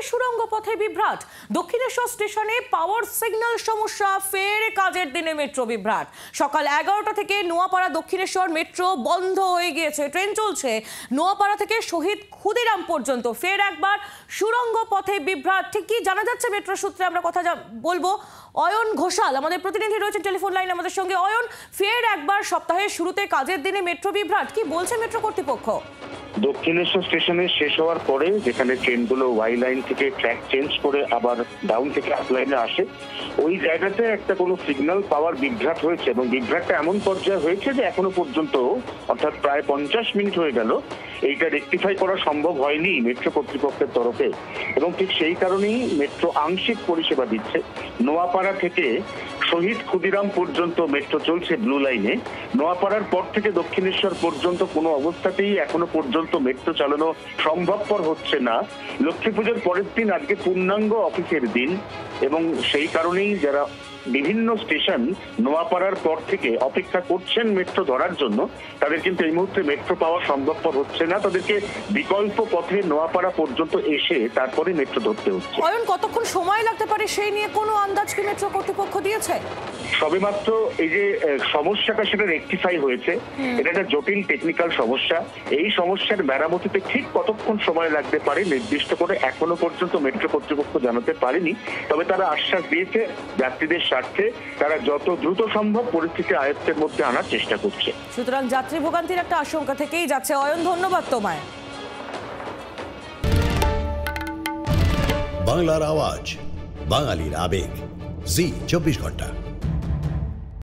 সুড়ঙ্গ পথে বিভ্রাট। দক্ষিণেশ্বর স্টেশনে পাওয়ার সিগন্যাল সমস্যা, ফের কাজের দিনে মেট্রো বিভ্রাট। সকাল 11টা থেকে নোয়াপাড়া দক্ষিণেশ্বর মেট্রো বন্ধ হয়ে গিয়েছে। ট্রেন চলছে নোয়াপাড়া থেকে শহীদ ক্ষুদিরাম পর্যন্ত। ফের একবার সুড়ঙ্গ পথে বিভ্রাট। ঠিক কি জানা যাচ্ছে মেট্রো সূত্রে আমরা কথা বলবো। অয়ন ঘোষাল আমাদের প্রতিনিধি রয়েছেন টেলিফোন লাইন আমাদের সঙ্গে। অয়ন, ফের একবার সপ্তাহের শুরুতে কাজের দিনে মেট্রো বিভ্রাট, কি বলছে মেট্রো কর্তৃপক্ষ? দক্ষিণেশ্বর স্টেশনে শেষ হওয়ার পরে যেখানে ট্রেনগুলো ওয়াই লাইন থেকে ট্র্যাক চেঞ্জ করে আবার ডাউন থেকে আপ লাইনে আসে, ওই জায়গাতে একটা কোনো সিগন্যাল পাওয়ার বিভ্রাট হয়েছে এবং বিভ্রাটটা এমন পর্যায়ে হয়েছে যে এখনো পর্যন্ত অর্থাৎ প্রায় 50 মিনিট হয়ে গেল এইটা রেকটিফাই করা সম্ভব হয়নি মেট্রো কর্তৃপক্ষের তরফে। এবং ঠিক সেই কারণেই মেট্রো আংশিক পরিষেবা দিচ্ছে। নোয়াপাড়া থেকে শহীদ ক্ষুদিরাম পর্যন্ত মেট্রো চলছে ব্লু লাইনে। নোয়াপাড়ার পর থেকে দক্ষিণেশ্বর পর্যন্ত কোনো অবস্থাতেই এখনো পর্যন্ত মেট্রো চালানো সম্ভবপর হচ্ছে না। লক্ষ্মী পুজোর পরের দিন আজকে পূর্ণাঙ্গ অফিসের দিন এবং সেই কারণেই যারা বিভিন্ন স্টেশন নোয়াপাড়ার পর থেকে অপেক্ষা করছেন মেট্রো ধরার জন্য, তাদের কিন্তু এই মুহূর্তে মেট্রো পাওয়া সম্ভবপর হচ্ছে না। তাদেরকে বিকল্প পথে নোয়াপাড়া পর্যন্ত এসে তারপরে মেট্রো ধরতে হচ্ছে। অয়ন, কতক্ষণ সময় লাগতে পারে সেই নিয়ে কোনো আন্দাজ কি মেট্রো কর্তৃপক্ষ দিয়েছে? সবেমাত্র এই যে সমস্যাটা সেটা রেকটিফাই হয়েছে। এটা একটা জটিল টেকনিক্যাল সমস্যা। এই সমস্যার মেরামতিতে ঠিক কতক্ষণ সময় লাগতে পারে নির্দিষ্ট করে এখনো পর্যন্ত মেট্রো কর্তৃপক্ষ জানাতে পারেনি। তবে তারা আশ্বাস দিয়েছে যাত্রীদের স্বার্থে তারা যত দ্রুত সম্ভব পরিস্থিতি আয়ত্তের মধ্যে আনার চেষ্টা করছে। সুতরাং যাত্রী ভোগান্তির একটা আশঙ্কা থেকেই যাচ্ছে। অয়ন, ধন্যবাদ তোমায়। বাংলার আওয়াজ, বাঙালির আবেগ, জি 24 ঘন্টা।